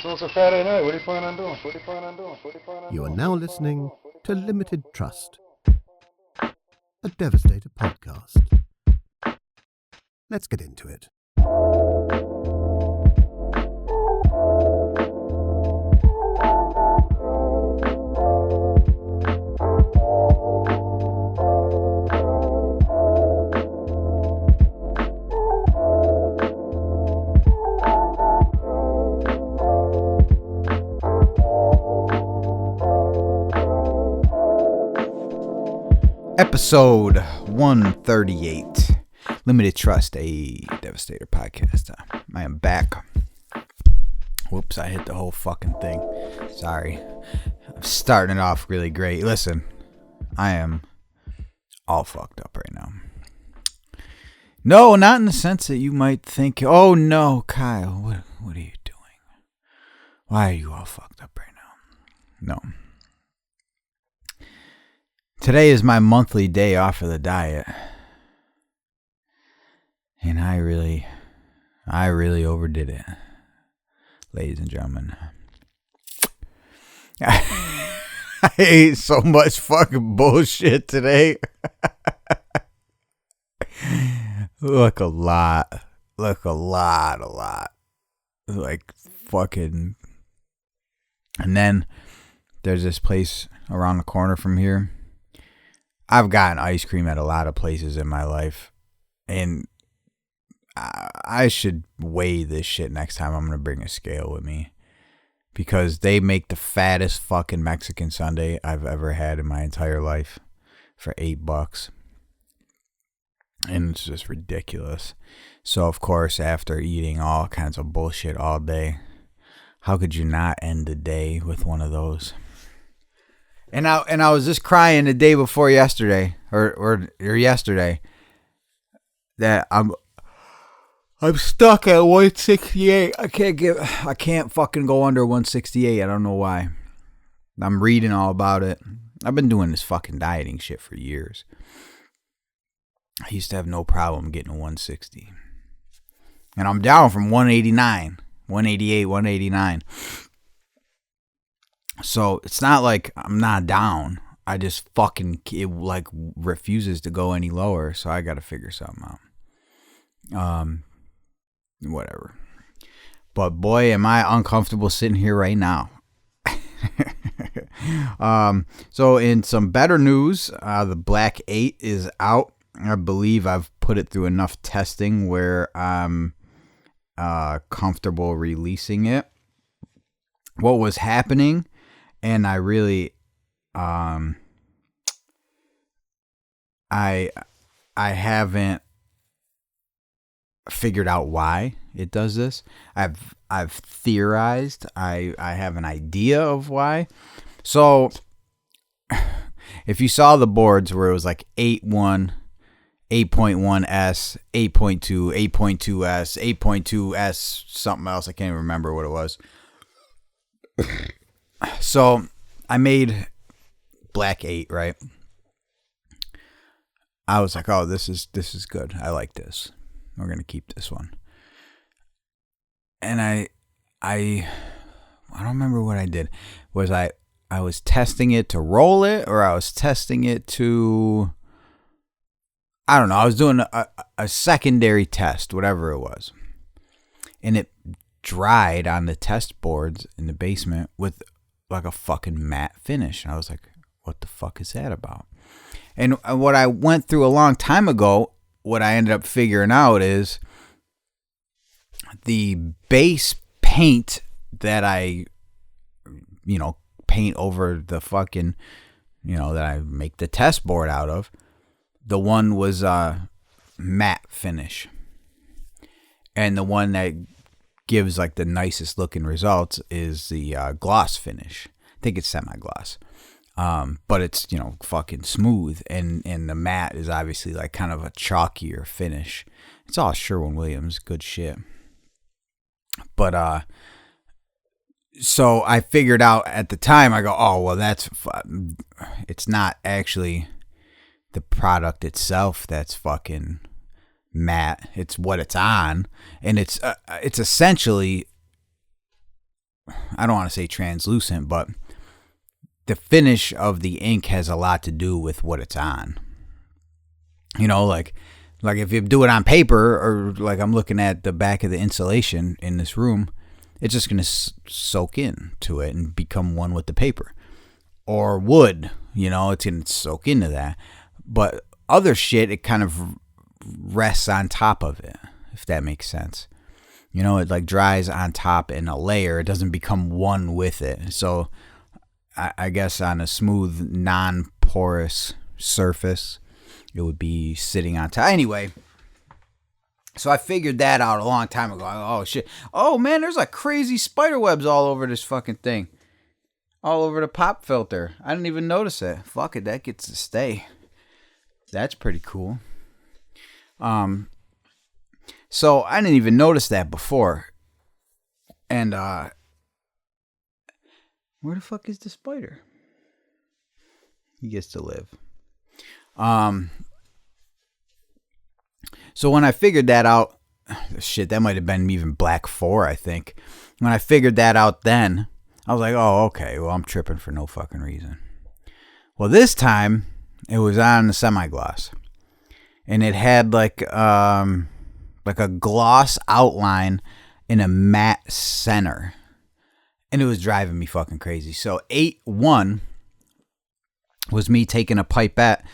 So it's a Friday night. What are you planning on doing? You are now listening to Limited Trust, a Devastator podcast. Let's get into it. Episode 138, Limited Trust, a Devastator podcast. I am back. Whoops, I hit the whole fucking thing. Sorry. I'm starting it off really great. Listen, I am all fucked up right now. No, not in the sense that you might think, oh no, Kyle, what are you doing? Why are you all fucked up right now? No. Today is my monthly day off of the diet. And I really overdid it. Ladies and gentlemen. I ate so much fucking bullshit today. Look a lot. Like fucking. And then there's this place around the corner from here. I've gotten ice cream at a lot of places in my life, and I should weigh this shit next time. I'm going to bring a scale with me, because they make the fattest fucking Mexican sundae I've ever had in my entire life for $8. And it's just ridiculous. So, of course, after eating all kinds of bullshit all day, how could you not end the day with one of those? And I was just crying the day before yesterday, or yesterday, that I'm stuck at 168. I can't fucking go under 168. I don't know why. I'm reading all about it. I've been doing this fucking dieting shit for years. I used to have no problem getting to 160. And I'm down from 189, 188, 189. So it's not like I'm not down. I just it like refuses to go any lower. So I got to figure something out. Whatever. But boy, am I uncomfortable sitting here right now. So in some better news, the Black 8 is out. I believe I've put it through enough testing where I'm comfortable releasing it. What was happening? And I really, I haven't figured out why it does this. I've theorized. I have an idea of why. So, if you saw the boards where it was like 8.1, 8.1S, 8.2, 8.2S, 8.2S, something else, I can't even remember what it was. So I made Black 8, right? I was like, oh, this is good. I like this. We're going to keep this one. And I don't remember what I did. Was I was testing it to roll it, or I was testing it to, I don't know. I was doing a secondary test, whatever it was. And it dried on the test boards in the basement with like a fucking matte finish. And I was like, what the fuck is that about? And what I went through a long time ago, what I ended up figuring out is the base paint that I, paint over the fucking, that I make the test board out of, the one was matte finish. And the one that gives like the nicest looking results is the gloss finish. I think it's semi-gloss, but it's fucking smooth, and the matte is obviously like kind of a chalkier finish. It's all Sherwin-Williams, good shit. But so I figured out at the time, I go, oh well, it's not actually the product itself that's fucking matte. It's what it's on, and it's essentially I don't want to say translucent, but the finish of the ink has a lot to do with what it's on. You know, like if you do it on paper, or like I'm looking at the back of the insulation in this room, it's just going to soak in to it and become one with the paper. Or wood, you know, it's going to soak into that. But other shit, it kind of rests on top of it, if that makes sense. You know, it like dries on top in a layer. It doesn't become one with it. So I guess on a smooth, non-porous surface, it would be sitting on top. Anyway, so I figured that out a long time ago. Oh, shit. Oh, man, there's like crazy spider webs all over this fucking thing. All over the pop filter. I didn't even notice it. Fuck it, that gets to stay. That's pretty cool. So I didn't even notice that before. And, where the fuck is the spider? He gets to live. So when I figured that out, shit, that might have been even Black 4, I think. When I figured that out then, I was like, oh, okay, well, I'm tripping for no fucking reason. Well, this time, it was on the semi-gloss. And it had like a gloss outline in a matte center. And it was driving me fucking crazy. So 8-1 was me taking a pipette,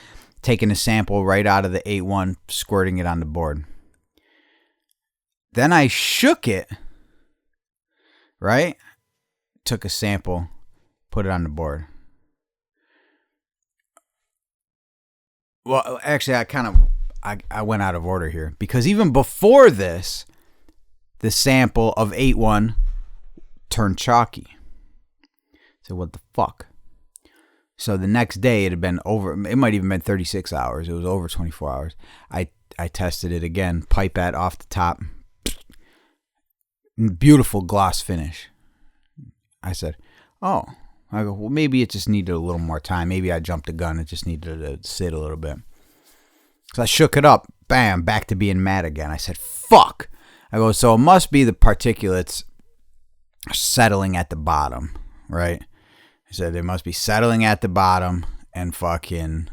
taking a sample right out of the 8-1, squirting it on the board. Then I shook it, right? Took a sample, put it on the board. Well, actually, I went out of order here. Because even before this, the sample of 8-1 turned chalky. So what the fuck? So the next day it had been over. It might even been 36 hours. It was over 24 hours. I tested it again. Pipette off the top. Beautiful gloss finish. I said, oh. I go, well, maybe it just needed a little more time. Maybe I jumped the gun. It just needed to sit a little bit. So I shook it up. Bam. Back to being matte again. I said, fuck. I go, so it must be the particulates settling at the bottom, right? I said they must be settling at the bottom and fucking,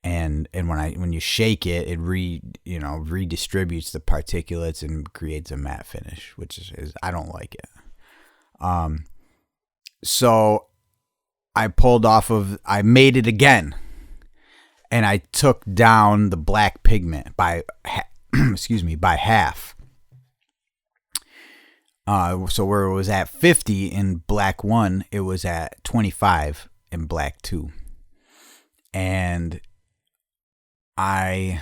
and when you shake it, it redistributes the particulates and creates a matte finish, which is I don't like it. So I made it again, and I took down the black pigment by half. So where it was at 50 in Black 1, it was at 25 in Black 2. And I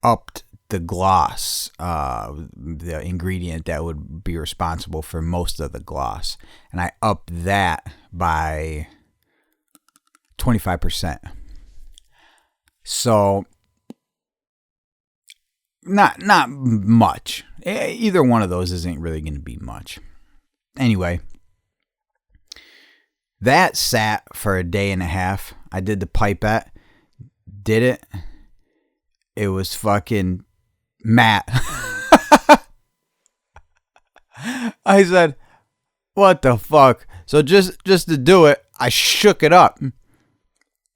upped the gloss, the ingredient that would be responsible for most of the gloss. And I upped that by 25%. So not much. Either one of those isn't really going to be much. Anyway, that sat for a day and a half. I did the pipette. Did it. It was fucking matte. I said, what the fuck? So just to do it, I shook it up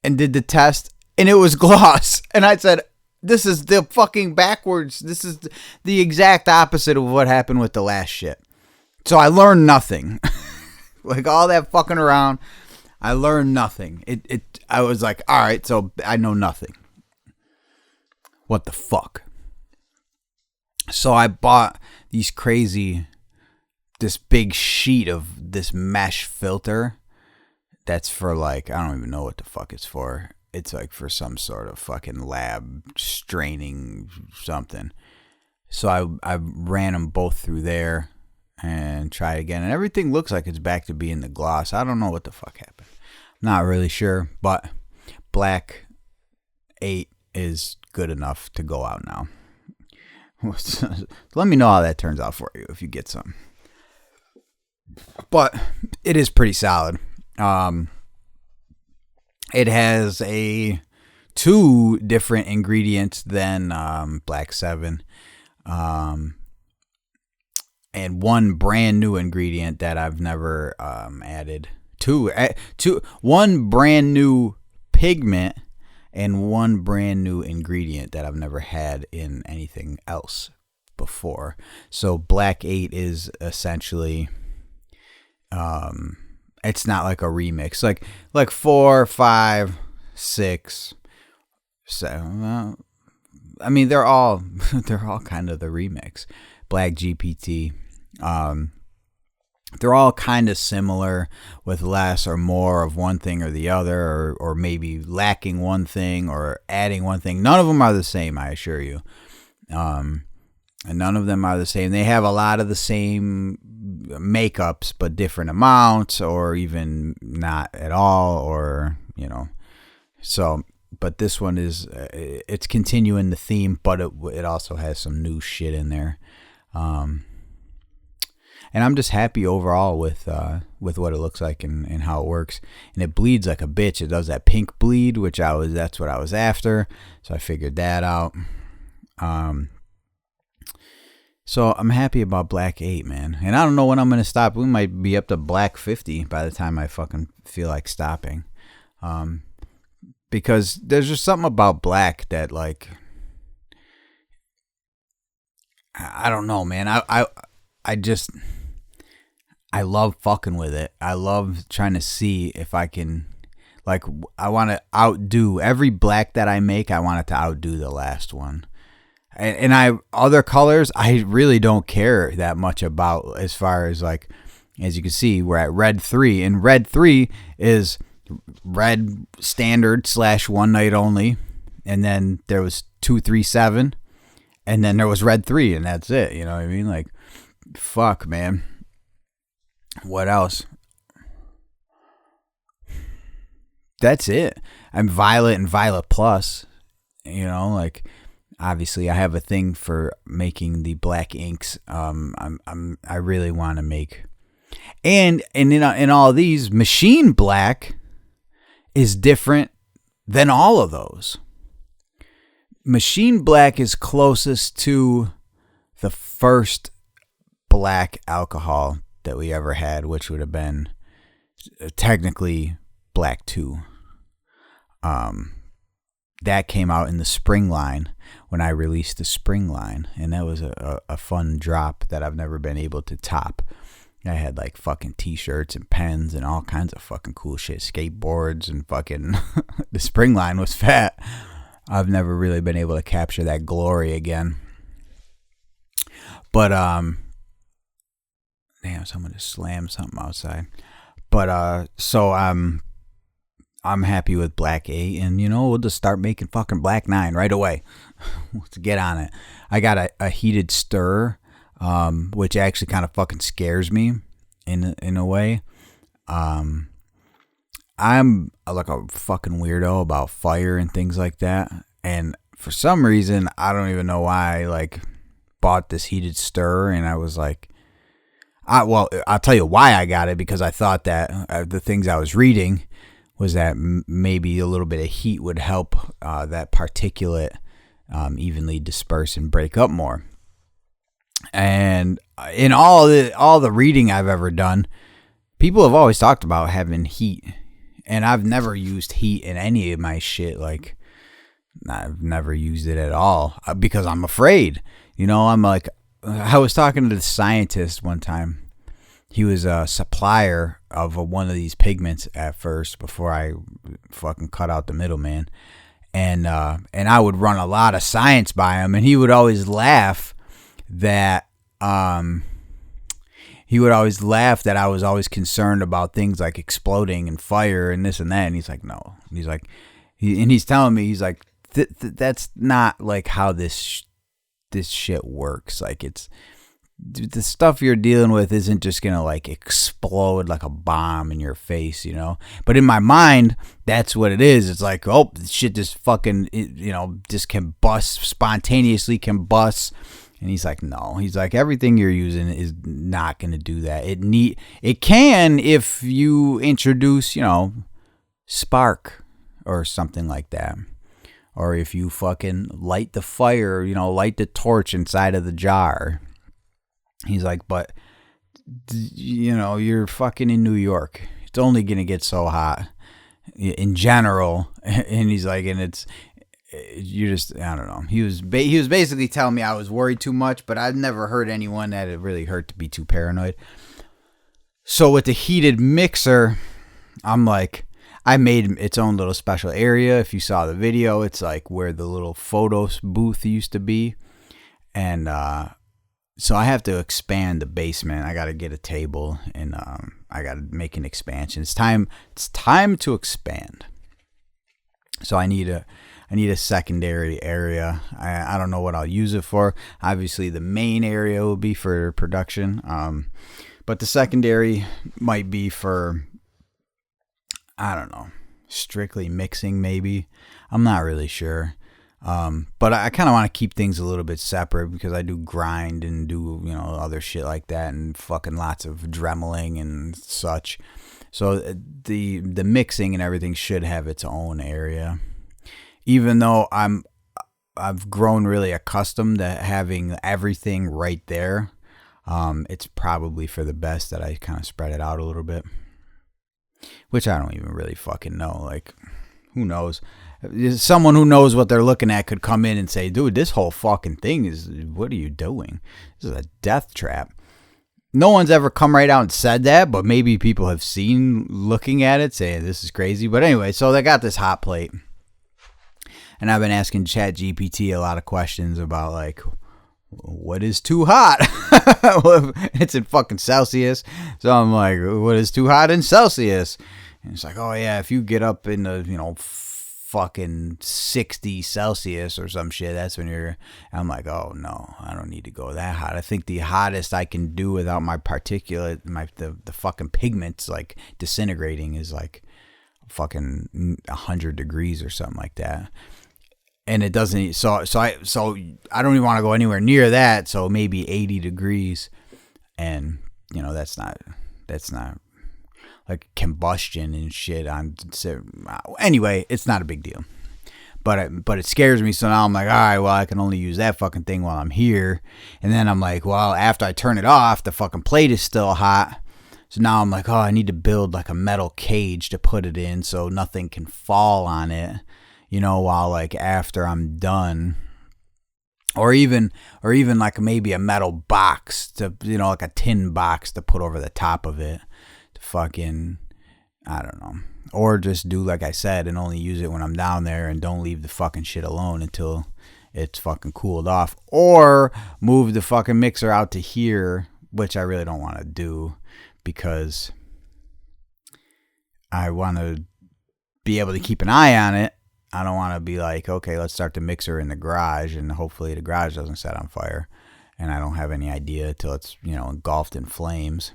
and did the test, and it was gloss. And I said, this is the fucking backwards. This is the exact opposite of what happened with the last shit. So I learned nothing. Like all that fucking around, I learned nothing. I was like, all right, so I know nothing. What the fuck? So I bought this big sheet of this mesh filter. That's for like, I don't even know what the fuck it's for. It's like for some sort of fucking lab straining something. So I ran them both through there and tried again. And everything looks like it's back to being the gloss. I don't know what the fuck happened. Not really sure. But Black 8 is good enough to go out now. Let me know how that turns out for you if you get some. But it is pretty solid. It has 2 different ingredients than Black 7. and one brand new ingredient that I've never added. One brand new pigment and one brand new ingredient that I've never had in anything else before. So Black 8 is essentially, it's not like a remix, like 4, 5, 6, 7. I mean, they're all kind of the remix. Black GPT. They're all kind of similar with less or more of one thing or the other, or maybe lacking one thing or adding one thing. None of them are the same, I assure you. And none of them are the same. They have a lot of the same makeups, but different amounts, or even not at all, or, so, but this one is, it's continuing the theme, but it also has some new shit in there. And I'm just happy overall with what it looks like and how it works. And it bleeds like a bitch. It does that pink bleed, that's what I was after. So I figured that out. So I'm happy about Black 8, man. And I don't know when I'm going to stop. We might be up to Black 50 by the time I fucking feel like stopping. Because there's just something about black that, like, I don't know, man. I love fucking with it. I love trying to see if I can, like, I want to outdo every black that I make. I want it to outdo the last one. And other colors, I really don't care that much about, as far as, like, as you can see, we're at red 3, and red 3 is red standard / one night only, and then there was 237, and then there was red 3, and that's it. You know what I mean? Like, fuck, man. What else? That's it. I'm Violet and Violet Plus. Like, obviously I have a thing for making the black inks. I really want to make, and in all of these, machine black is different than all of those. Machine black is closest to the first black alcohol that we ever had, which would have been technically Black 2. That came out in the spring line when I released the spring line, and that was a fun drop that I've never been able to top. I had like fucking t-shirts and pens and all kinds of fucking cool shit, skateboards and fucking the spring line was fat. I've never really been able to capture that glory again. But damn, someone just slammed something outside. But so I'm happy with Black 8, and we'll just start making fucking Black 9 right away. Let's get on it. I got a heated stir, which actually kind of fucking scares me in a way. I'm like a fucking weirdo about fire and things like that, and for some reason I don't even know why I like bought this heated stir, and I was like, I'll tell you why I got it, because I thought that the things I was reading was that maybe a little bit of heat would help that particulate evenly disperse and break up more. And in all the reading I've ever done, people have always talked about having heat, and I've never used heat in any of my shit. Like, I've never used it at all because I'm afraid. I'm like, I was talking to the scientist one time. He was a supplier of one of these pigments at first before I fucking cut out the middleman. And I would run a lot of science by him, and he would always laugh that I was always concerned about things like exploding and fire and this and that. And he's like, no. He's like, he's telling me, he's like, that's not like how this shit works. Like, it's the stuff you're dealing with isn't just gonna like explode like a bomb in your face, but in my mind that's what it is. It's like, oh, this shit just fucking just spontaneously combust. And he's like, no. He's like, everything you're using is not gonna do that. It can if you introduce spark or something like that. Or if you fucking light the fire, light the torch inside of the jar. He's like, but, you're fucking in New York. It's only going to get so hot in general. And he's like, and you just, I don't know. He was basically telling me I was worried too much, but I've never heard anyone that it really hurt to be too paranoid. So with the heated mixer, I'm like, I made its own little special area. If you saw the video, it's like where the little photo booth used to be. And so I have to expand the basement. I got to get a table, and I got to make an expansion. It's time to expand. So I need a secondary area. I don't know what I'll use it for. Obviously, the main area will be for production. But the secondary might be for, I don't know, strictly mixing maybe. I'm not really sure. But I kind of want to keep things a little bit separate because I do grind and do, other shit like that and fucking lots of dremeling and such. So the mixing and everything should have its own area. Even though I've grown really accustomed to having everything right there. It's probably for the best that I kind of spread it out a little bit, which I don't even really fucking know. Like, who knows? Someone who knows what they're looking at could come in and say, dude, this whole fucking thing what are you doing? This is a death trap. No one's ever come right out and said that, but maybe people have seen looking at it saying this is crazy. But anyway, so they got this hot plate, and I've been asking ChatGPT a lot of questions about like, what is too hot? It's in fucking Celsius. So I'm like, what is too hot in Celsius? And it's like, oh yeah, if you get up in the, fucking 60 Celsius or some shit, that's when I'm like, oh no, I don't need to go that hot. I think the hottest I can do without my particulate, the fucking pigments like disintegrating is like fucking 100 degrees or something like that. And it doesn't, so I don't even want to go anywhere near that. So maybe 80 degrees, and that's not like combustion and shit. Anyway, it's not a big deal, but it scares me. So now I'm like, all right, well, I can only use that fucking thing while I'm here. And then I'm like, well, after I turn it off, the fucking plate is still hot. So now I'm like, oh, I need to build like a metal cage to put it in so nothing can fall on it. While like after I'm done, or even like maybe a metal box to, like a tin box to put over the top of it to fucking, I don't know, or just do like I said and only use it when I'm down there and don't leave the fucking shit alone until it's fucking cooled off, or move the fucking mixer out to here, which I really don't want to do because I want to be able to keep an eye on it. I don't want to be like, okay, let's start the mixer in the garage and hopefully the garage doesn't set on fire and I don't have any idea till it's, engulfed in flames.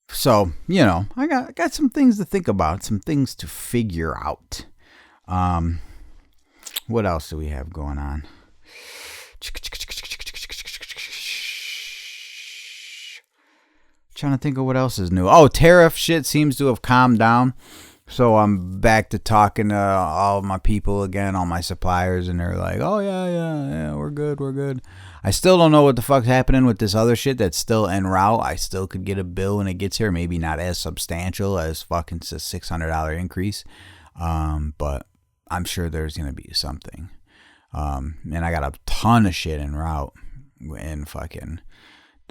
So, I got some things to think about, some things to figure out. What else do we have going on? Trying to think of what else is new. Oh, tariff shit seems to have calmed down. So I'm back to talking to all of my people again, all my suppliers, and they're like, oh, yeah, we're good. I still don't know what the fuck's happening with this other shit that's still en route. I still could get a bill when it gets here, maybe not as substantial as fucking a $600 increase, but I'm sure there's going to be something. And I got a ton of shit en route and fucking,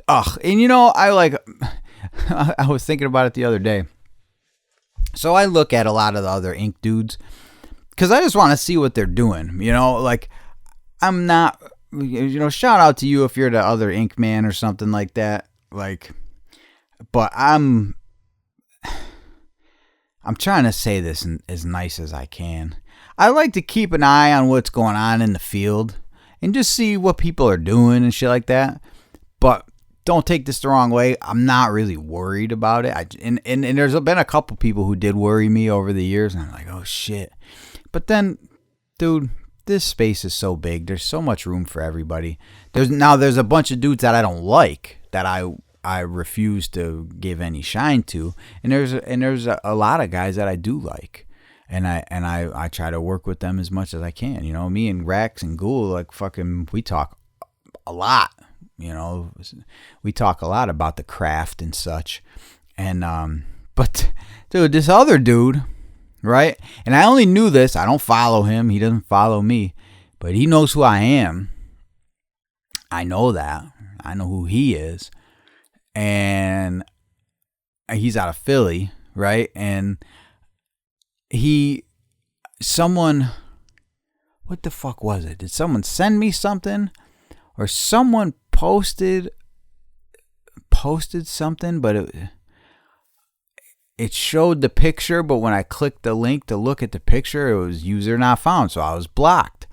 and I was thinking about it the other day. So I look at a lot of the other ink dudes because I just want to see what they're doing. Like I'm not, shout out to you if you're the other ink man or something like that. Like, but I'm trying to say this as nice as I can. I like to keep an eye on what's going on in the field and just see what people are doing and shit like that. But don't take this the wrong way. I'm not really worried about it. And there's been a couple people who did worry me over the years. And I'm like, oh, shit. But then, dude, this space is so big. There's so much room for everybody. There's a bunch of dudes that I don't like that I refuse to give any shine to. And there's a lot of guys that I do like. And I try to work with them as much as I can. Me and Rex and Ghoul, like fucking, we talk a lot. You know, we talk a lot about the craft and such. And, but dude, this other dude, right? And I only knew this. I don't follow him. He doesn't follow me, but he knows who I am. I know that. I know who he is. And he's out of Philly, right? And someone, what the fuck was it? Did someone send me something? Or someone posted something, but it showed the picture, but when I clicked the link to look at the picture, it was user not found, so I was blocked.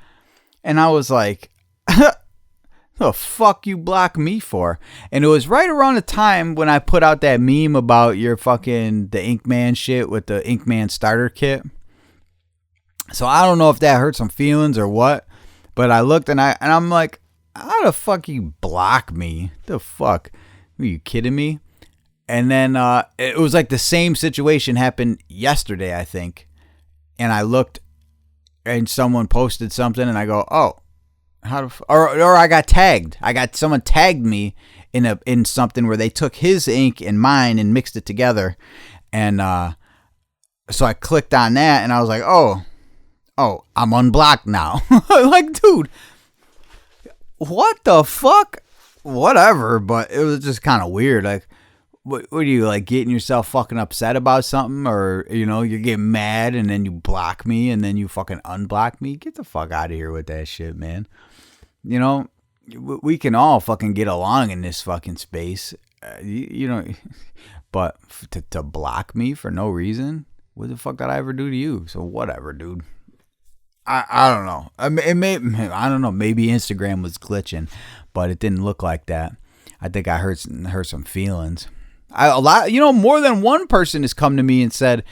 And I was like, the fuck you block me for? And it was right around the time when I put out that meme about the Inkman shit with the Inkman starter kit. So I don't know if that hurt some feelings or what, but I looked and I'm like, how the fuck you block me? The fuck? Are you kidding me? And then it was like the same situation happened yesterday, I think. And I looked and someone posted something and I go, oh, or I got tagged. Someone tagged me in something where they took his ink and mine and mixed it together. And so I clicked on that and I was like, oh, I'm unblocked now. Like, dude, what the fuck? Whatever, but it was just kind of weird. Like, what are you, like, getting yourself fucking upset about something? Or, you know, you're getting mad and then you block me and then you fucking unblock me? Get the fuck out of here with that shit, man. You know, we can all fucking get along in this fucking space. You know, but to block me for no reason? What the fuck did I ever do to you? So whatever, dude. I don't know. I don't know. Maybe Instagram was glitching, but it didn't look like that. I think I hurt some feelings. More than one person has come to me and said,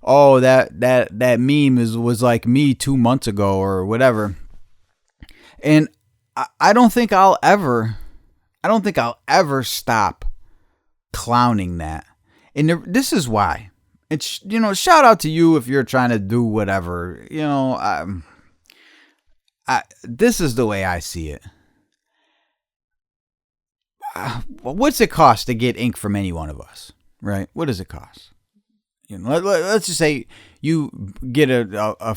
"Oh, that meme was like me 2 months ago or whatever." And I don't think I'll ever stop clowning that. And this is why. It's, you know, shout out to you if you're trying to do whatever. You know, this is the way I see it. What's it cost to get ink from any one of us, right? What does it cost? You know, let's just say you get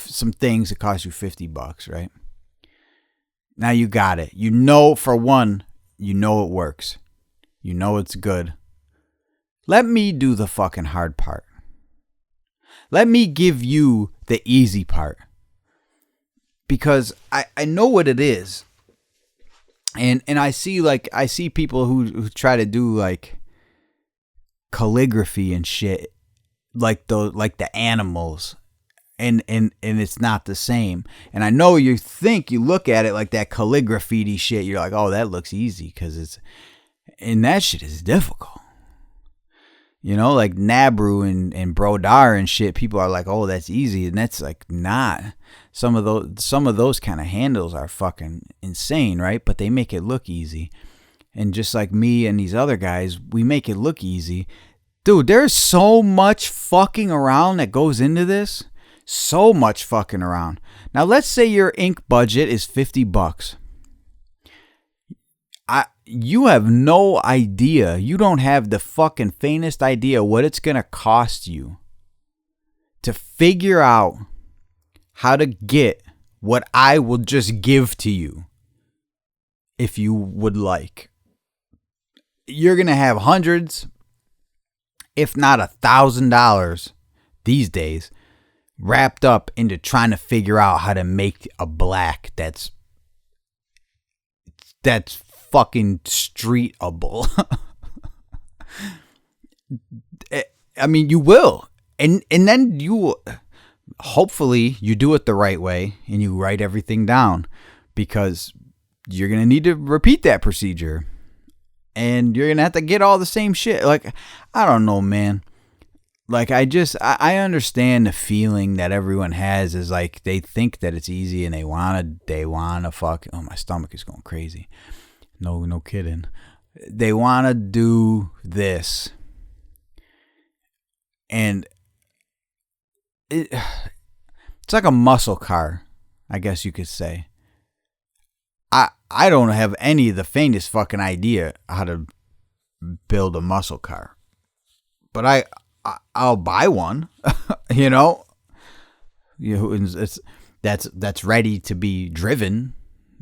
some things that cost you $50, right? Now you got it. You know, for one, you know it works. You know it's good. Let me do the fucking hard part. Let me give you the easy part. Because I know what it is. And I see people who try to do like calligraphy and shit like the animals. And it's not the same. And I know you look at it like that calligraphy shit, you're like, oh, that looks easy and that shit is difficult. You know, like Nabru and Brodar and shit, people are like, oh, that's easy. And that's like not. Some of those kind of handles are fucking insane, right? But they make it look easy. And just like me and these other guys, we make it look easy. Dude, there's so much fucking around that goes into this. So much fucking around. Now, let's say your ink budget is $50. You have no idea. You don't have the fucking faintest idea what it's going to cost you to figure out how to get what I will just give to you if you would like. You're going to have hundreds, if not $1,000 these days, wrapped up into trying to figure out how to make a black that's fucking streetable. I mean, you will. And then hopefully you do it the right way and you write everything down, because you're going to need to repeat that procedure and you're going to have to get all the same shit. Like, I don't know, man. Like, I understand the feeling that everyone has is like they think that it's easy and they want to fuck. Oh, my stomach is going crazy. No kidding. They want to do this. And it's like a muscle car, I guess you could say. I don't have any of the faintest fucking idea how to build a muscle car. But I'll buy one, you know. That's ready to be driven,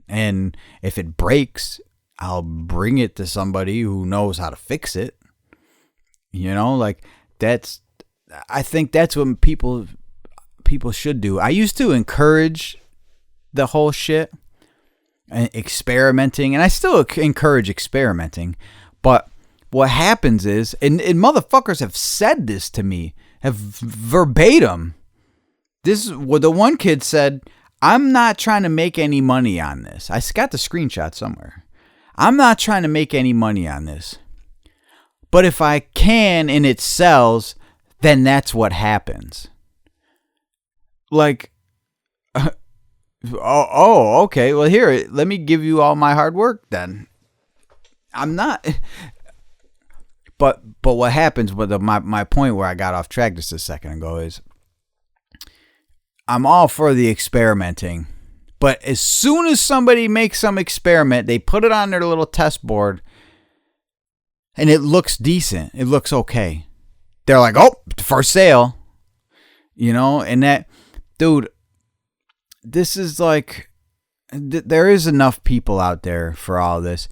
and if it breaks, I'll bring it to somebody who knows how to fix it. You know, like I think that's what people should do. I used to encourage the whole shit and experimenting, and I still encourage experimenting, but what happens is, and motherfuckers have said this to me, have verbatim. This is what the one kid said. I'm not trying to make any money on this. I got the screenshot somewhere. I'm not trying to make any money on this. But if I can and it sells, then that's what happens. Like, okay. Well, here, let me give you all my hard work then. I'm not. But what happens, but my point where I got off track just a second ago is, I'm all for the experimenting, but as soon as somebody makes some experiment, they put it on their little test board, and it looks decent. It looks okay. They're like, oh, for sale. You know, and that, dude, this is like, there is enough people out there for all this,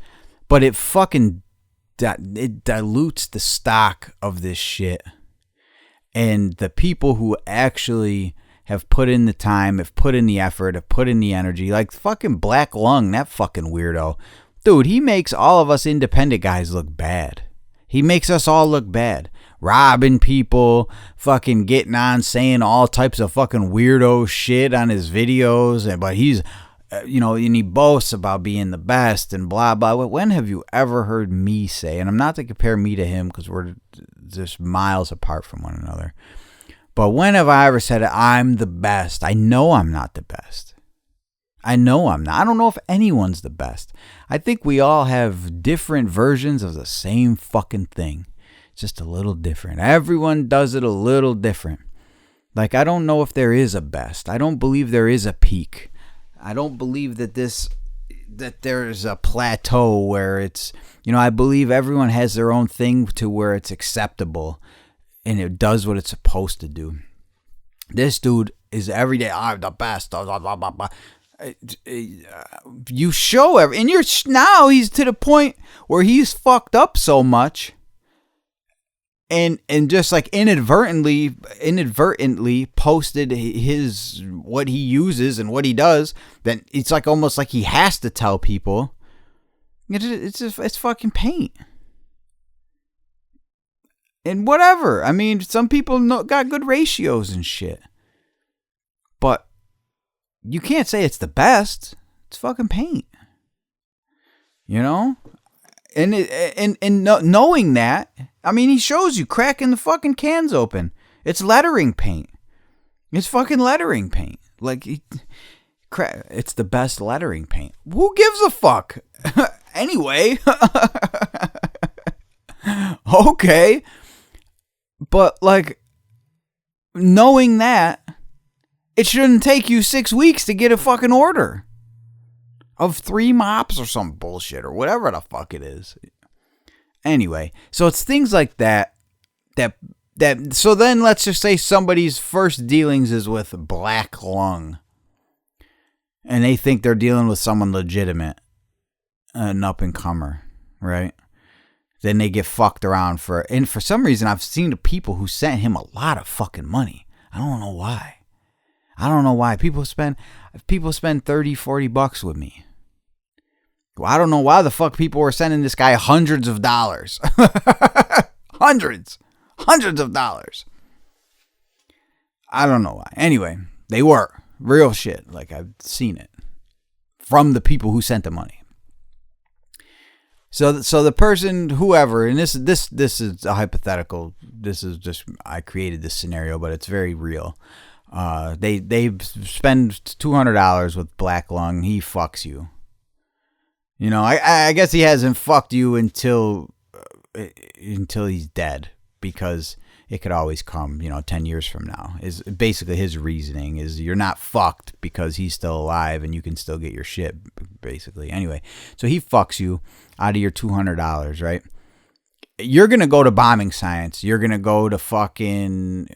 but it fucking, it dilutes the stock of this shit. And the people who actually have put in the time, have put in the effort, have put in the energy, like fucking Black Lung, that fucking weirdo. Dude, he makes all of us independent guys look bad. He makes us all look bad. Robbing people, fucking getting on, saying all types of fucking weirdo shit on his videos, but he's, you know, and he boasts about being the best and blah, blah. When have you ever heard me say, and I'm not to compare me to him because we're just miles apart from one another, but when have I ever said I'm the best? I know I'm not the best. I know I'm not. I don't know if anyone's the best. I think we all have different versions of the same fucking thing. It's just a little different. Everyone does it a little different. Like, I don't know if there is a best. I don't believe there is a peak. I don't believe that there's a plateau where it's, you know, I believe everyone has their own thing to where it's acceptable and it does what it's supposed to do. This dude is every day, I'm the best. Blah, blah, blah, blah. You show and you're now he's to the point where he's fucked up so much and just like inadvertently posted his what he uses and what he does, then it's like almost like he has to tell people it's fucking paint and whatever. I mean, some people got good ratios and shit, but you can't say it's the best. It's fucking paint. You know? And knowing that, I mean, he shows you cracking the fucking cans open. It's lettering paint. It's fucking lettering paint. Like, it's the best lettering paint. Who gives a fuck? Anyway. Okay. But, like, knowing that, it shouldn't take you 6 weeks to get a fucking order of 3 mops or some bullshit or whatever the fuck it is. Anyway, so it's things like that. So then let's just say somebody's first dealings is with Black Lung. And they think they're dealing with someone legitimate, an up-and-comer, right? Then they get fucked around and for some reason I've seen the people who sent him a lot of fucking money. I don't know why. People spend $30-$40 with me. Well, I don't know why the fuck people were sending this guy hundreds of dollars. Hundreds of dollars. I don't know why. Anyway, they were real shit. Like, I've seen it from the people who sent the money. So the person, whoever, and this is a hypothetical. This is just, I created this scenario, but it's very real. They spend $200 with Black Lung. He fucks you. You know, I guess he hasn't fucked you until he's dead, because it could always come, 10 years from now. Is basically his reasoning is you're not fucked because he's still alive and you can still get your shit basically. Anyway, so he fucks you out of your $200, right? You're going to go to Bombing Science. You're going to go to fucking,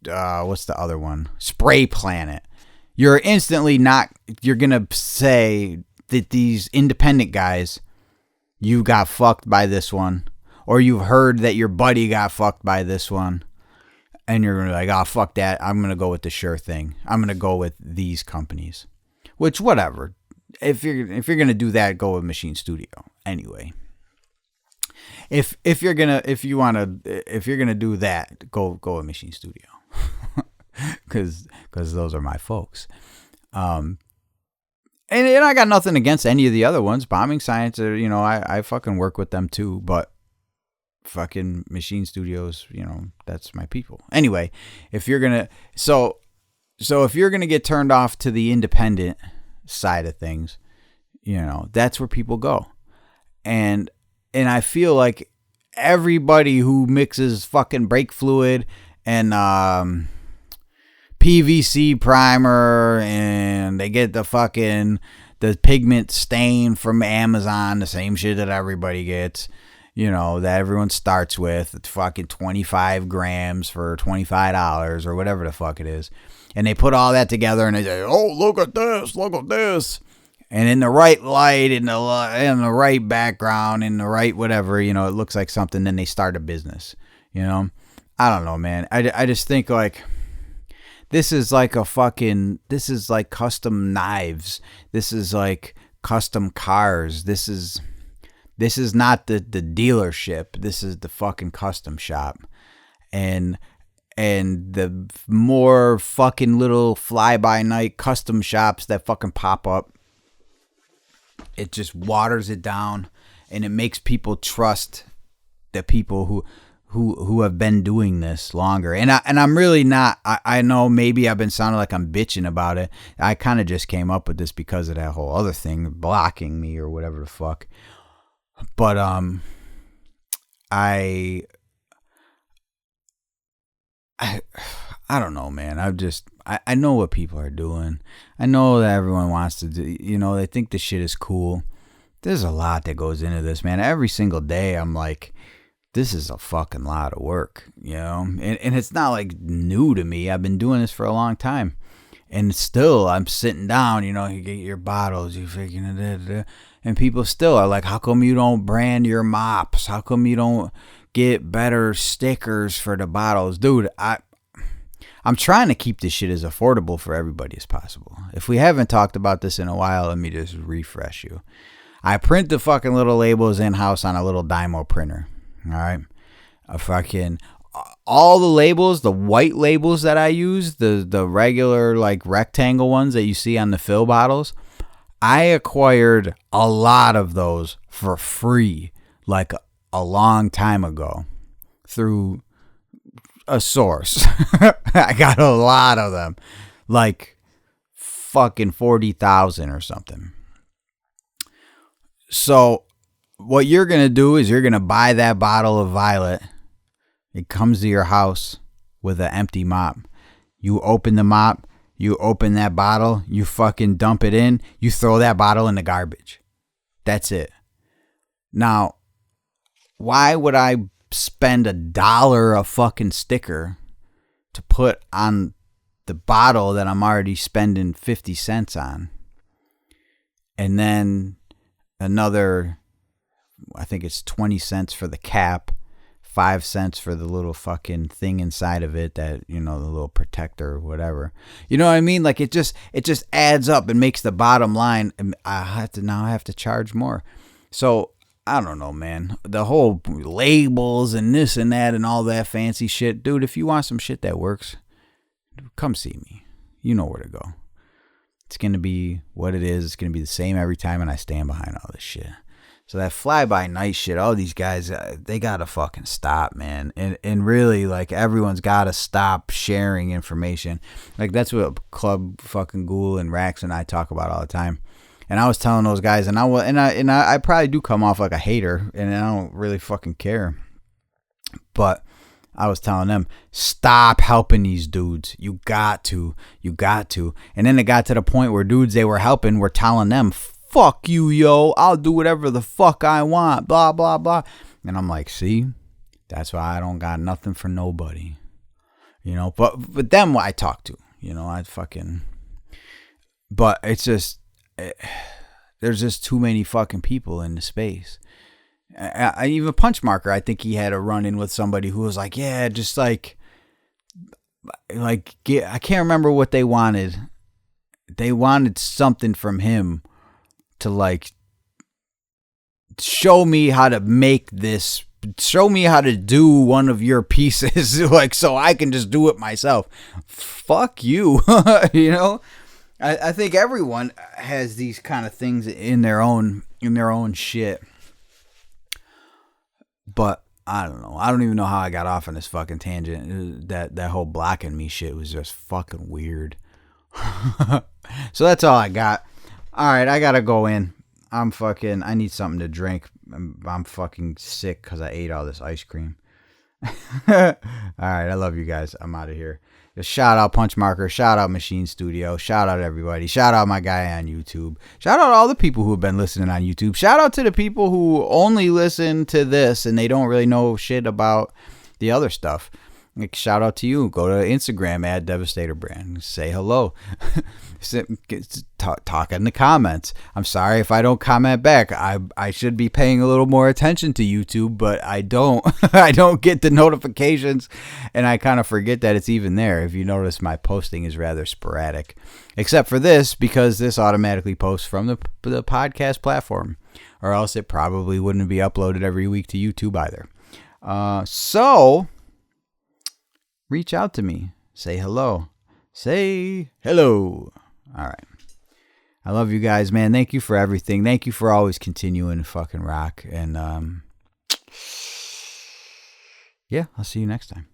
what's the other one? Spray Planet. You're instantly not, you're going to say that these independent guys, you got fucked by this one. Or you've heard that your buddy got fucked by this one. And you're going to be like, oh, fuck that. I'm going to go with the sure thing. I'm going to go with these companies. Which, whatever. If you're going to do that, go with Machine Studio. Anyway. If you're gonna do that, go with Machine Studio, because those are my folks. And I got nothing against any of the other ones. Bombing Science, I fucking work with them too. But fucking Machine Studios, that's my people. Anyway, if you're gonna if you're gonna get turned off to the independent side of things, that's where people go, and I feel like everybody who mixes fucking brake fluid and PVC primer and they get the pigment stain from Amazon, the same shit that everybody gets, that everyone starts with. It's fucking 25 grams for $25 or whatever the fuck it is. And they put all that together and they say, oh, look at this. And in the right light, in the right background, in the right whatever, it looks like something. Then they start a business, I don't know, man. I just think like this is like custom knives. This is like custom cars. This is not the dealership. This is the fucking custom shop. And the more fucking little fly-by-night custom shops that fucking pop up, it just waters it down, and it makes people trust the people who have been doing this longer. And I'm really not. I know maybe I've been sounding like I'm bitching about it. I kind of just came up with this because of that whole other thing blocking me or whatever the fuck. But I don't know, man. I know what people are doing. I know that everyone wants to do, they think this shit is cool. There's a lot that goes into this, man. Every single day I'm like, this is a fucking lot of work, and it's not like new to me. I've been doing this for a long time. And still I'm sitting down, you get your bottles, you freaking, and people still are like, how come you don't brand your mops? How come you don't get better stickers for the bottles? Dude, I'm trying to keep this shit as affordable for everybody as possible. If we haven't talked about this in a while, let me just refresh you. I print the fucking little labels in-house on a little Dymo printer. All right? All the labels, the white labels that I use, the regular like rectangle ones that you see on the fill bottles, I acquired a lot of those for free like a long time ago through a source. I got a lot of them, like fucking 40,000 or something. So what you're going to do is you're going to buy that bottle of Violet. It comes to your house with an empty mop. You open the mop, you open that bottle, you fucking dump it in, you throw that bottle in the garbage. That's it. Now, why would I spend $1 a fucking sticker to put on the bottle that I'm already spending 50 cents on? And then another, I think it's 20 cents for the cap, 5 cents for the little fucking thing inside of it that, the little protector or whatever. You know what I mean? Like it just adds up and makes the bottom line. I have to charge more. So I don't know, man. The whole labels and this and that and all that fancy shit. Dude, if you want some shit that works, come see me. You know where to go. It's going to be what it is. It's going to be the same every time, and I stand behind all this shit. So that fly-by-night shit, all these guys, they got to fucking stop, man. And really, like, everyone's got to stop sharing information. Like, that's what Club fucking Ghoul and Rax and I talk about all the time. And I was telling those guys, and I probably do come off like a hater, and I don't really fucking care. But I was telling them, stop helping these dudes. You got to. And then it got to the point where dudes they were helping were telling them, fuck you, yo. I'll do whatever the fuck I want, blah, blah, blah. And I'm like, see, that's why I don't got nothing for nobody. You know, but them I talk to, you know, but it's just, there's just too many fucking people in the space. Even Punchmarker, I think he had a run-in with somebody who was like, yeah, just I can't remember what they wanted. They wanted something from him to like show me how to make this, show me how to do one of your pieces, like, so I can just do it myself. Fuck you. You know, I think everyone has these kind of things in their own shit. But I don't know. I don't even know how I got off on this fucking tangent. That whole blocking me shit was just fucking weird. So that's all I got. All right, I gotta go in. I need something to drink. I'm fucking sick because I ate all this ice cream. All right, I love you guys. I'm out of here. Just shout out Punchmarker. Shout out Machine Studio. Shout out everybody. Shout out my guy on YouTube. Shout out all the people who have been listening on YouTube. Shout out to the people who only listen to this and they don't really know shit about the other stuff. Like, shout out to you. Go to Instagram, @DevastatorBrand. Say hello. Talk in the comments. I'm sorry if I don't comment back. I should be paying a little more attention to YouTube, but I don't. I don't get the notifications, and I kind of forget that it's even there. If you notice, my posting is rather sporadic, except for this, because this automatically posts from the podcast platform, or else it probably wouldn't be uploaded every week to YouTube either. So reach out to me. Say hello. Say hello. All right. I love you guys, man. Thank you for everything. Thank you for always continuing to fucking rock. And yeah, I'll see you next time.